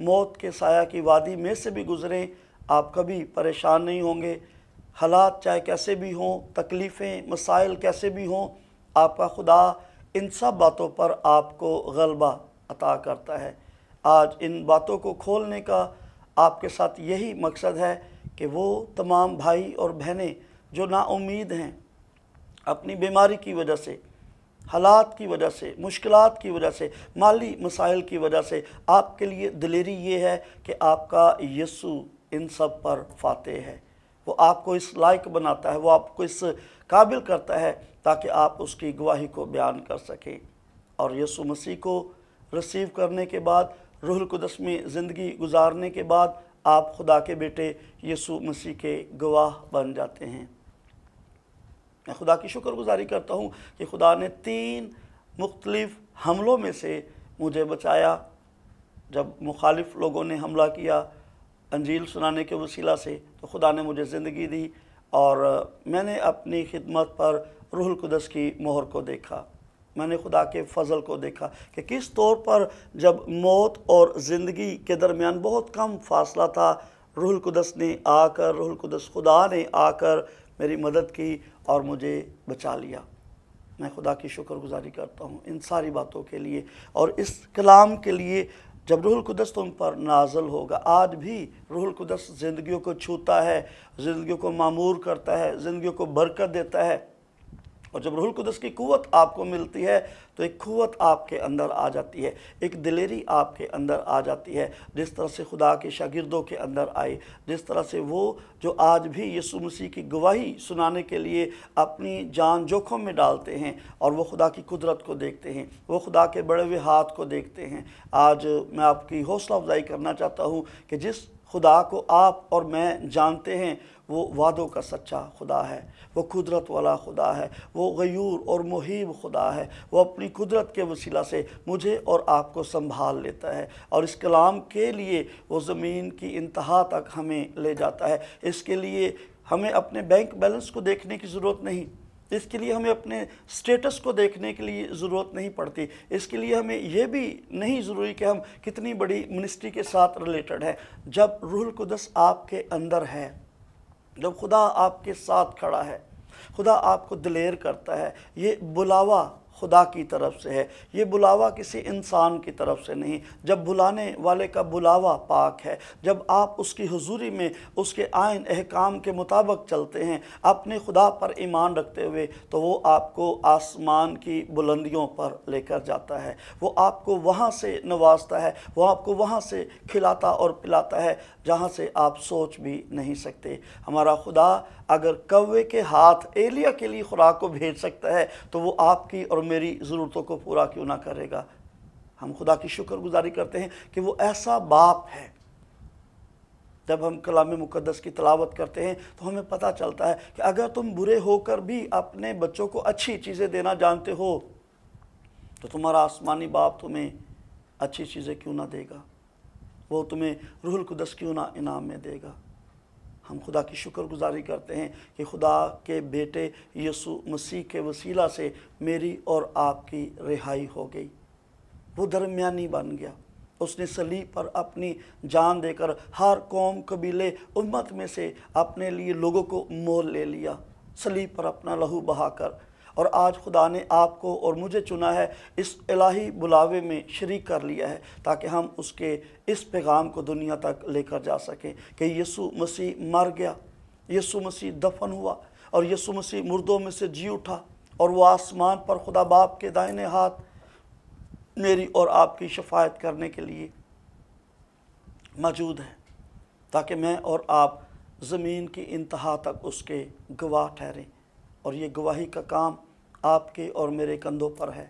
موت کے سایہ کی وادی میں سے بھی گزریں، آپ کبھی پریشان نہیں ہوں گے۔ حالات چاہے کیسے بھی ہوں، تکلیفیں مسائل کیسے بھی ہوں، آپ کا خدا ان سب باتوں پر آپ کو غلبہ عطا کرتا ہے۔ آج ان باتوں کو کھولنے کا آپ کے ساتھ یہی مقصد ہے کہ وہ تمام بھائی اور بہنیں جو نا امید ہیں اپنی بیماری کی وجہ سے، حالات کی وجہ سے، مشکلات کی وجہ سے، مالی مسائل کی وجہ سے، آپ کے لیے دلیری یہ ہے کہ آپ کا یسوع ان سب پر فاتح ہے۔ وہ آپ کو اس لائق بناتا ہے، وہ آپ کو اس قابل کرتا ہے تاکہ آپ اس کی گواہی کو بیان کر سکیں۔ اور یسوع مسیح کو ریسیو کرنے کے بعد، روح القدس میں زندگی گزارنے کے بعد، آپ خدا کے بیٹے یسوع مسیح کے گواہ بن جاتے ہیں۔ میں خدا کی شکر گزاری کرتا ہوں کہ خدا نے 3 مختلف حملوں میں سے مجھے بچایا۔ جب مخالف لوگوں نے حملہ کیا انجیل سنانے کے وسیلہ سے، تو خدا نے مجھے زندگی دی اور میں نے اپنی خدمت پر روح القدس کی مہر کو دیکھا۔ میں نے خدا کے فضل کو دیکھا کہ کس طور پر جب موت اور زندگی کے درمیان بہت کم فاصلہ تھا، روح القدس نے آ کر، روح القدس خدا نے آ کر میری مدد کی اور مجھے بچا لیا۔ میں خدا کی شکر گزاری کرتا ہوں ان ساری باتوں کے لیے اور اس کلام کے لیے۔ جب روح القدس تم پر نازل ہوگا، آج بھی روح القدس زندگیوں کو چھوتا ہے، زندگیوں کو معمور کرتا ہے، زندگیوں کو برکت دیتا ہے۔ اور جب روح القدس کی قوت آپ کو ملتی ہے تو ایک قوت آپ کے اندر آ جاتی ہے، ایک دلیری آپ کے اندر آ جاتی ہے، جس طرح سے خدا کے شاگردوں کے اندر آئی، جس طرح سے وہ جو آج بھی یسوع مسیح کی گواہی سنانے کے لیے اپنی جان جوکھم میں ڈالتے ہیں اور وہ خدا کی قدرت کو دیکھتے ہیں، وہ خدا کے بڑے ہوئے ہاتھ کو دیکھتے ہیں۔ آج میں آپ کی حوصلہ افزائی کرنا چاہتا ہوں کہ جس خدا کو آپ اور میں جانتے ہیں وہ وعدوں کا سچا خدا ہے، وہ قدرت والا خدا ہے، وہ غیور اور محیب خدا ہے۔ وہ اپنی قدرت کے وسیلہ سے مجھے اور آپ کو سنبھال لیتا ہے اور اس کلام کے لیے وہ زمین کی انتہا تک ہمیں لے جاتا ہے۔ اس کے لیے ہمیں اپنے بینک بیلنس کو دیکھنے کی ضرورت نہیں، اس کے لیے ہمیں اپنے سٹیٹس کو دیکھنے کے لیے ضرورت نہیں پڑتی، اس کے لیے ہمیں یہ بھی نہیں ضروری کہ ہم کتنی بڑی منسٹری کے ساتھ ریلیٹڈ ہے۔ جب روح القدس آپ کے اندر ہے، جب خدا آپ کے ساتھ کھڑا ہے، خدا آپ کو دلیر کرتا ہے۔ یہ بلاوا خدا کی طرف سے ہے، یہ بلاوا کسی انسان کی طرف سے نہیں۔ جب بلانے والے کا بلاوا پاک ہے، جب آپ اس کی حضوری میں اس کے آئین احکام کے مطابق چلتے ہیں اپنے خدا پر ایمان رکھتے ہوئے، تو وہ آپ کو آسمان کی بلندیوں پر لے کر جاتا ہے، وہ آپ کو وہاں سے نوازتا ہے، وہ آپ کو وہاں سے کھلاتا اور پلاتا ہے جہاں سے آپ سوچ بھی نہیں سکتے۔ ہمارا خدا اگر کوے کے ہاتھ ایلیا کے لیے خوراک کو بھیج سکتا ہے تو وہ آپ کی اور میری ضرورتوں کو پورا کیوں نہ کرے گا۔ ہم خدا کی شکر گزاری کرتے ہیں کہ وہ ایسا باپ ہے۔ جب ہم کلام مقدس کی تلاوت کرتے ہیں تو ہمیں پتہ چلتا ہے کہ اگر تم برے ہو کر بھی اپنے بچوں کو اچھی چیزیں دینا جانتے ہو تو تمہارا آسمانی باپ تمہیں اچھی چیزیں کیوں نہ دے گا، وہ تمہیں روح القدس کیوں نہ انعام میں دے گا۔ ہم خدا کی شکر گزاری کرتے ہیں کہ خدا کے بیٹے یسوع مسیح کے وسیلہ سے میری اور آپ کی رہائی ہو گئی۔ وہ درمیانی بن گیا، اس نے صلیب پر اپنی جان دے کر ہر قوم، قبیلے، امت میں سے اپنے لیے لوگوں کو مول لے لیا، صلیب پر اپنا لہو بہا کر۔ اور آج خدا نے آپ کو اور مجھے چنا ہے، اس الہی بلاوے میں شریک کر لیا ہے تاکہ ہم اس کے اس پیغام کو دنیا تک لے کر جا سکیں کہ یسوع مسیح مر گیا، یسوع مسیح دفن ہوا اور یسوع مسیح مردوں میں سے جی اٹھا اور وہ آسمان پر خدا باپ کے دائنے ہاتھ میری اور آپ کی شفاعت کرنے کے لیے موجود ہے، تاکہ میں اور آپ زمین کی انتہا تک اس کے گواہ ٹھہریں۔ اور یہ گواہی کا کام آپ کے اور میرے کندھوں پر ہے۔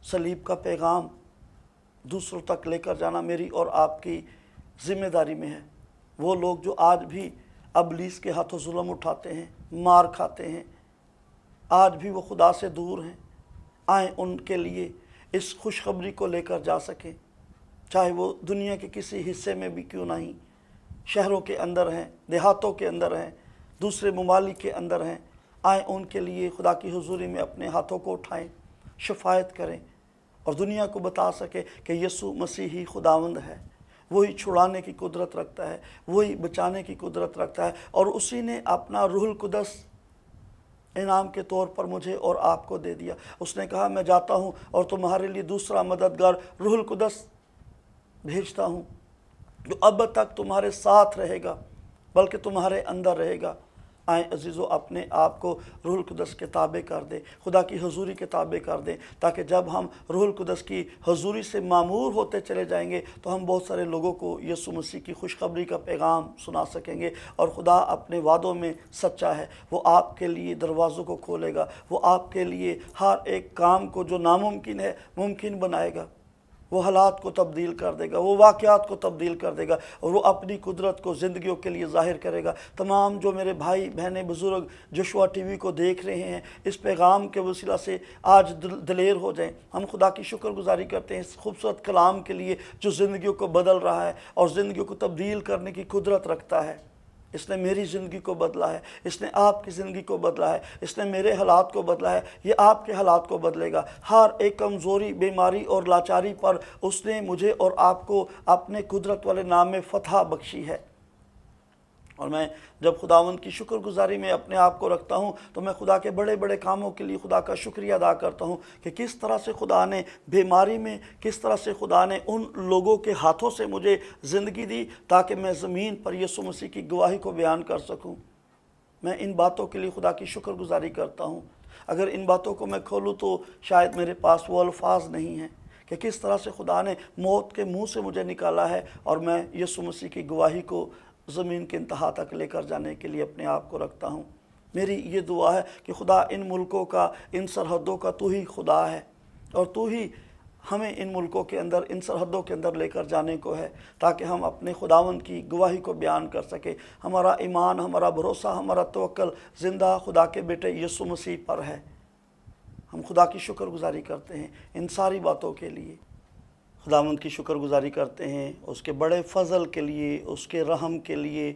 صلیب کا پیغام دوسروں تک لے کر جانا میری اور آپ کی ذمہ داری میں ہے۔ وہ لوگ جو آج بھی ابلیس کے ہاتھوں ظلم اٹھاتے ہیں، مار کھاتے ہیں، آج بھی وہ خدا سے دور ہیں، آئیں ان کے لیے اس خوشخبری کو لے کر جا سکیں، چاہے وہ دنیا کے کسی حصے میں بھی کیوں نہیں، شہروں کے اندر ہیں، دیہاتوں کے اندر ہیں، دوسرے ممالک کے اندر ہیں، آئیں ان کے لیے خدا کی حضوری میں اپنے ہاتھوں کو اٹھائیں، شفاعت کریں اور دنیا کو بتا سکے کہ یسوع مسیح ہی خداوند ہے، وہی چھڑانے کی قدرت رکھتا ہے، وہی بچانے کی قدرت رکھتا ہے، اور اسی نے اپنا روح القدس انعام کے طور پر مجھے اور آپ کو دے دیا۔ اس نے کہا میں جاتا ہوں اور تمہارے لیے دوسرا مددگار روح القدس بھیجتا ہوں جو اب تک تمہارے ساتھ رہے گا بلکہ تمہارے اندر رہے گا۔ آئیں عزیزو اپنے آپ کو روح القدس کے تابع کر دیں، خدا کی حضوری کے تابع کر دیں، تاکہ جب ہم روح القدس کی حضوری سے معمور ہوتے چلے جائیں گے تو ہم بہت سارے لوگوں کو یسوع مسیح کی خوشخبری کا پیغام سنا سکیں گے۔ اور خدا اپنے وعدوں میں سچا ہے، وہ آپ کے لیے دروازوں کو کھولے گا، وہ آپ کے لیے ہر ایک کام کو جو ناممکن ہے ممکن بنائے گا، وہ حالات کو تبدیل کر دے گا، وہ واقعات کو تبدیل کر دے گا، اور وہ اپنی قدرت کو زندگیوں کے لیے ظاہر کرے گا۔ تمام جو میرے بھائی بہنیں بزرگ جوشوا ٹی وی کو دیکھ رہے ہیں، اس پیغام کے وسیلہ سے آج دلیر ہو جائیں۔ ہم خدا کی شکر گزاری کرتے ہیں اس خوبصورت کلام کے لیے جو زندگیوں کو بدل رہا ہے اور زندگیوں کو تبدیل کرنے کی قدرت رکھتا ہے۔ اس نے میری زندگی کو بدلا ہے، اس نے آپ کی زندگی کو بدلا ہے، اس نے میرے حالات کو بدلا ہے، یہ آپ کے حالات کو بدلے گا۔ ہر ایک کمزوری، بیماری اور لاچاری پر اس نے مجھے اور آپ کو اپنے قدرت والے نام میں فتح بخشی ہے۔ اور میں جب خداوند کی شکر گزاری میں اپنے آپ کو رکھتا ہوں تو میں خدا کے بڑے بڑے کاموں کے لیے خدا کا شکریہ ادا کرتا ہوں کہ کس طرح سے خدا نے بیماری میں، کس طرح سے خدا نے ان لوگوں کے ہاتھوں سے مجھے زندگی دی تاکہ میں زمین پر یسوع مسیح کی گواہی کو بیان کر سکوں۔ میں ان باتوں کے لیے خدا کی شکر گزاری کرتا ہوں۔ اگر ان باتوں کو میں کھولوں تو شاید میرے پاس وہ الفاظ نہیں ہیں کہ کس طرح سے خدا نے موت کے منہ سے مجھے نکالا ہے اور میں یسوع مسیح کی گواہی کو زمین کے انتہا تک لے کر جانے کے لیے اپنے آپ کو رکھتا ہوں۔ میری یہ دعا ہے کہ خدا ان ملکوں کا، ان سرحدوں کا تو ہی خدا ہے، اور تو ہی ہمیں ان ملکوں کے اندر، ان سرحدوں کے اندر لے کر جانے کو ہے تاکہ ہم اپنے خداوند کی گواہی کو بیان کر سکیں۔ ہمارا ایمان، ہمارا بھروسہ، ہمارا توکل زندہ خدا کے بیٹے یسوع مسیح پر ہے۔ ہم خدا کی شکر گزاری کرتے ہیں ان ساری باتوں کے لیے۔ خداوند کی شکر گزاری کرتے ہیں اس کے بڑے فضل کے لیے، اس کے رحم کے لیے،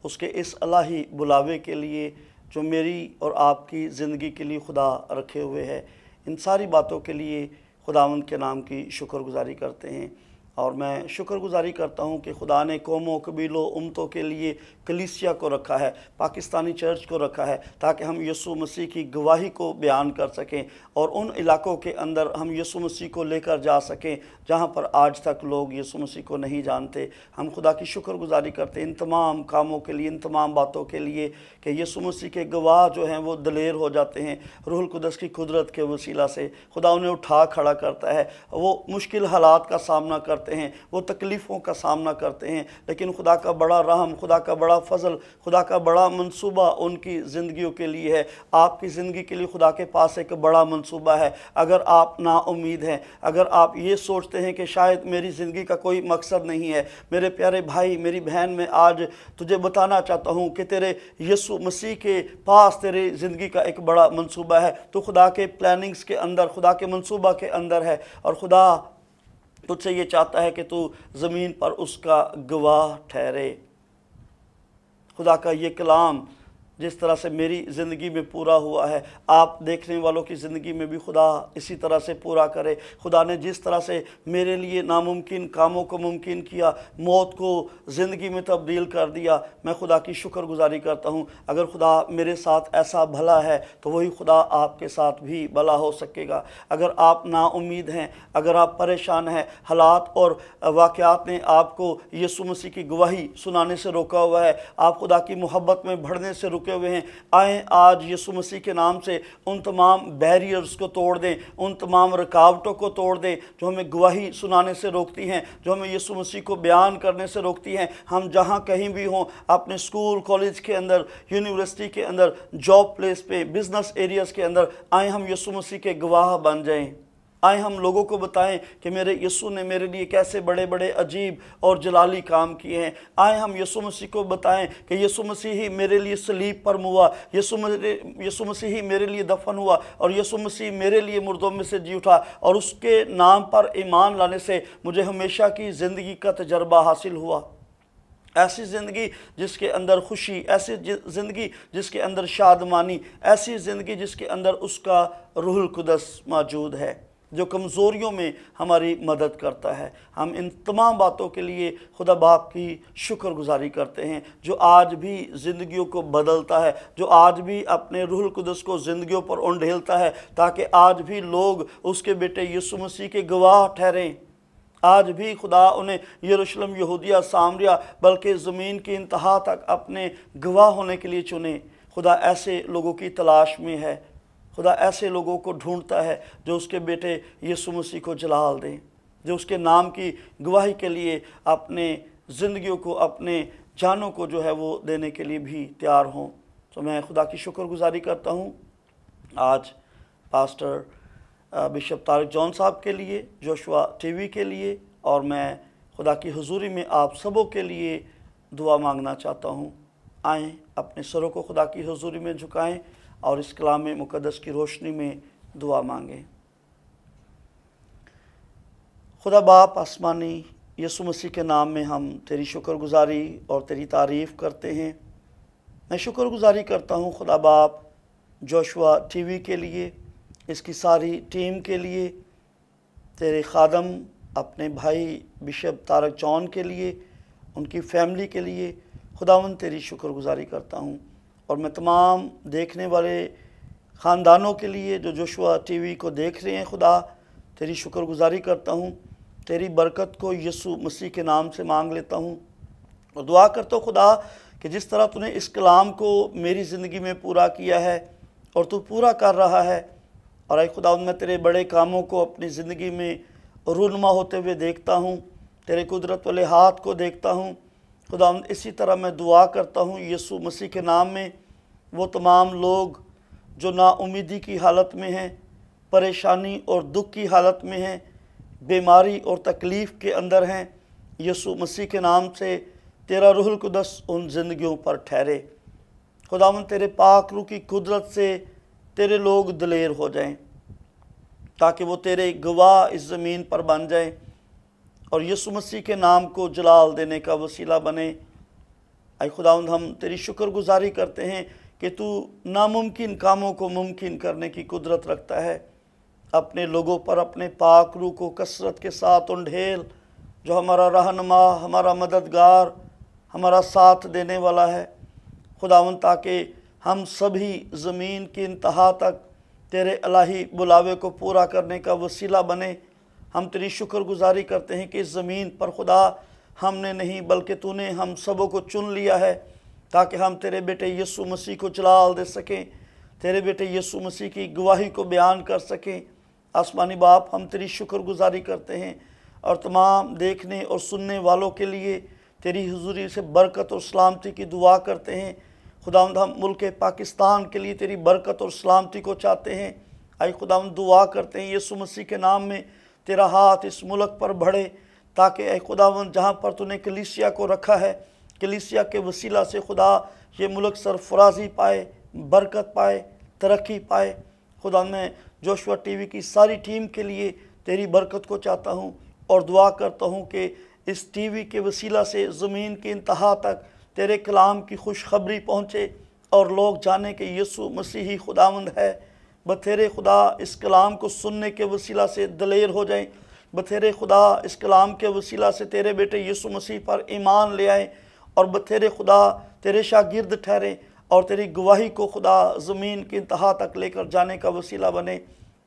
اس کے اس الہی بلاوے کے لیے جو میری اور آپ کی زندگی کے لیے خدا رکھے ہوئے ہے۔ ان ساری باتوں کے لیے خداوند کے نام کی شکر گزاری کرتے ہیں۔ اور میں شکر گزاری کرتا ہوں کہ خدا نے قوموں، قبیلوں، امتوں کے لیے کلیسیا کو رکھا ہے، پاکستانی چرچ کو رکھا ہے تاکہ ہم یسوع مسیح کی گواہی کو بیان کر سکیں اور ان علاقوں کے اندر ہم یسوع مسیح کو لے کر جا سکیں جہاں پر آج تک لوگ یسوع مسیح کو نہیں جانتے۔ ہم خدا کی شکر گزاری کرتے ہیں ان تمام کاموں کے لیے، ان تمام باتوں کے لیے کہ یسوع مسیح کے گواہ جو ہیں وہ دلیر ہو جاتے ہیں روح القدس کی قدرت کے وسیلہ سے۔ خدا انہیں اٹھا کھڑا کرتا ہے، وہ مشکل حالات کا سامنا کرتے ہیں، وہ تکلیفوں کا سامنا کرتے ہیں، لیکن خدا کا بڑا رحم، خدا کا بڑا فضل، خدا کا بڑا منصوبہ ان کی زندگیوں کے لیے ہے۔ آپ کی زندگی کے لیے خدا کے پاس ایک بڑا منصوبہ ہے۔ اگر آپ نا امید ہیں، اگر آپ یہ سوچتے ہیں کہ شاید میری زندگی کا کوئی مقصد نہیں ہے، میرے پیارے بھائی، میری بہن، میں آج تجھے بتانا چاہتا ہوں کہ تیرے یسوع مسیح کے پاس تیرے زندگی کا ایک بڑا منصوبہ ہے۔ تو خدا کے پلاننگز کے اندر، خدا کے منصوبہ کے اندر ہے، اور خدا تجھ سے یہ چاہتا ہے کہ تو زمین پر اس کا گواہ ٹھہرے۔ خدا کا یہ کلام جس طرح سے میری زندگی میں پورا ہوا ہے، آپ دیکھنے والوں کی زندگی میں بھی خدا اسی طرح سے پورا کرے۔ خدا نے جس طرح سے میرے لیے ناممکن کاموں کو ممکن کیا، موت کو زندگی میں تبدیل کر دیا، میں خدا کی شکر گزاری کرتا ہوں۔ اگر خدا میرے ساتھ ایسا بھلا ہے تو وہی خدا آپ کے ساتھ بھی بھلا ہو سکے گا۔ اگر آپ نا امید ہیں، اگر آپ پریشان ہیں، حالات اور واقعات نے آپ کو یسوع مسیح کی گواہی سنانے سے روکا ہوا ہے، آپ خدا کی محبت میں بڑھنے سے رکے ہوئے ہیں، آئیں آج یسوع مسیح کے نام سے ان تمام بیریئرز کو توڑ دیں، ان تمام رکاوٹوں کو توڑ دیں جو ہمیں گواہی سنانے سے روکتی ہیں، جو ہمیں یسوع مسیح کو بیان کرنے سے روکتی ہیں۔ ہم جہاں کہیں بھی ہوں، اپنے اسکول، کالج کے اندر، یونیورسٹی کے اندر، جاب پلیس پہ، بزنس ایریاز کے اندر، آئیں ہم یسوع مسیح کے گواہ بن جائیں۔ آئیں ہم لوگوں کو بتائیں کہ میرے یسوع نے میرے لیے کیسے بڑے بڑے عجیب اور جلالی کام کیے ہیں۔ آئیں ہم یسوع مسیح کو بتائیں کہ یسوع مسیح ہی میرے لیے صلیب پر ہوا، یسوع مسیح ہی میرے لیے دفن ہوا، اور یسوع مسیح میرے لیے مردوں میں سے جی اٹھا، اور اس کے نام پر ایمان لانے سے مجھے ہمیشہ کی زندگی کا تجربہ حاصل ہوا۔ ایسی زندگی جس کے اندر خوشی، ایسی زندگی جس کے اندر شادمانی، ایسی زندگی جس کے اندر اس کا روح القدس موجود ہے۔ جو کمزوریوں میں ہماری مدد کرتا ہے۔ ہم ان تمام باتوں کے لیے خدا باپ کی شکر گزاری کرتے ہیں، جو آج بھی زندگیوں کو بدلتا ہے، جو آج بھی اپنے روح القدس کو زندگیوں پر انڈھیلتا ہے، تاکہ آج بھی لوگ اس کے بیٹے یسوع مسیح کے گواہ ٹھہریں۔ آج بھی خدا انہیں یروشلم، یہودیہ، سامریہ، بلکہ زمین کی انتہا تک اپنے گواہ ہونے کے لیے چنے۔ خدا ایسے لوگوں کی تلاش میں ہے، خدا ایسے لوگوں کو ڈھونڈتا ہے جو اس کے بیٹے یسوع مسیح کو جلال دیں، جو اس کے نام کی گواہی کے لیے اپنے زندگیوں کو، اپنے جانوں کو جو ہے وہ دینے کے لیے بھی تیار ہوں۔ تو میں خدا کی شکر گزاری کرتا ہوں آج پاسٹر بشپ طارق جون صاحب کے لیے، جوشوا ٹی وی کے لیے، اور میں خدا کی حضوری میں آپ سبوں کے لیے دعا مانگنا چاہتا ہوں۔ آئیں اپنے سروں کو خدا کی حضوری میں جھکائیں اور اس کلام مقدس کی روشنی میں دعا مانگیں۔ خدا باپ آسمانی، یسوع مسیح کے نام میں ہم تیری شکر گزاری اور تیری تعریف کرتے ہیں۔ میں شکر گزاری کرتا ہوں خدا باپ جوشوا ٹی وی کے لیے، اس کی ساری ٹیم کے لیے، تیرے خادم اپنے بھائی بشپ طارق جون کے لیے، ان کی فیملی کے لیے خداوند تیری شکر گزاری کرتا ہوں۔ اور میں تمام دیکھنے والے خاندانوں کے لیے جو جوشوا ٹی وی کو دیکھ رہے ہیں، خدا تیری شکر گزاری کرتا ہوں۔ تیری برکت کو یسوع مسیح کے نام سے مانگ لیتا ہوں اور دعا کرتا ہوں خدا کہ جس طرح تو نے اس کلام کو میری زندگی میں پورا کیا ہے اور تو پورا کر رہا ہے، اور اے خداوند میں تیرے بڑے کاموں کو اپنی زندگی میں رونما ہوتے ہوئے دیکھتا ہوں، تیرے قدرت والے ہاتھ کو دیکھتا ہوں خداوند۔ اسی طرح میں دعا کرتا ہوں یسوع مسیح کے نام میں، وہ تمام لوگ جو نا امیدی کی حالت میں ہیں، پریشانی اور دکھ کی حالت میں ہیں، بیماری اور تکلیف کے اندر ہیں، یسوع مسیح کے نام سے تیرا روح القدس ان زندگیوں پر ٹھہرے خداوند۔ تیرے پاک روح کی قدرت سے تیرے لوگ دلیر ہو جائیں تاکہ وہ تیرے گواہ اس زمین پر بن جائیں اور یسوع مسیح کے نام کو جلال دینے کا وسیلہ بنے۔ اے خداوند ہم تیری شکر گزاری کرتے ہیں کہ تو ناممکن کاموں کو ممکن کرنے کی قدرت رکھتا ہے۔ اپنے لوگوں پر اپنے پاک روح کو کثرت کے ساتھ انڈھیل، جو ہمارا رہنما، ہمارا مددگار، ہمارا ساتھ دینے والا ہے خداوند، تاکہ ہم سبھی زمین کی انتہا تک تیرے الہی بلاوے کو پورا کرنے کا وسیلہ بنے۔ ہم تیری شکر گزاری کرتے ہیں کہ اس زمین پر خدا ہم نے نہیں بلکہ تو نے ہم سبوں کو چن لیا ہے تاکہ ہم تیرے بیٹے یسوع مسیح کو جلال دے سکیں، تیرے بیٹے یسوع مسیح کی گواہی کو بیان کر سکیں۔ آسمانی باپ ہم تیری شکر گزاری کرتے ہیں اور تمام دیکھنے اور سننے والوں کے لیے تیری حضوری سے برکت اور سلامتی کی دعا کرتے ہیں خداوند۔ ہم ملک پاکستان کے لیے تیری برکت اور سلامتی کو چاہتے ہیں۔ اے خداوند دعا کرتے ہیں یسوع مسیح کے نام میں تیرا ہاتھ اس ملک پر بڑھے تاکہ اے خداوند جہاں پر تو نے کلیسیا کو رکھا ہے، کلیسیا کے وسیلہ سے خدا یہ ملک سرفرازی پائے، برکت پائے، ترقی پائے۔ خدا میں جوشوا ٹی وی کی ساری ٹیم کے لیے تیری برکت کو چاہتا ہوں اور دعا کرتا ہوں کہ اس ٹی وی کے وسیلہ سے زمین کی انتہا تک تیرے کلام کی خوشخبری پہنچے اور لوگ جانیں کہ یسوع مسیحی خداوند ہے۔ بتھیرے خدا اس کلام کو سننے کے وسیلہ سے دلیر ہو جائیں، بتھیرے خدا اس کلام کے وسیلہ سے تیرے بیٹے یسوع مسیح پر ایمان لے آئیں، اور بتھیرے خدا تیرے شاگرد ٹھہریں اور تیری گواہی کو خدا زمین کی انتہا تک لے کر جانے کا وسیلہ بنے۔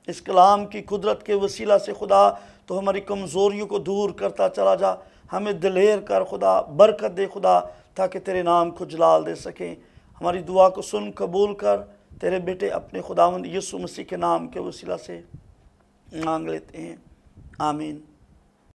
اس کلام کی قدرت کے وسیلہ سے خدا تو ہماری کمزوریوں کو دور کرتا چلا جا، ہمیں دلیر کر خدا، برکت دے خدا، تاکہ تیرے نام کو جلال دے سکیں۔ ہماری دعا کو سن قبول کر، تیرے بیٹے اپنے خداوند یسوع مسیح کے نام کے وسیلہ سے مانگ لیتے ہیں، آمین۔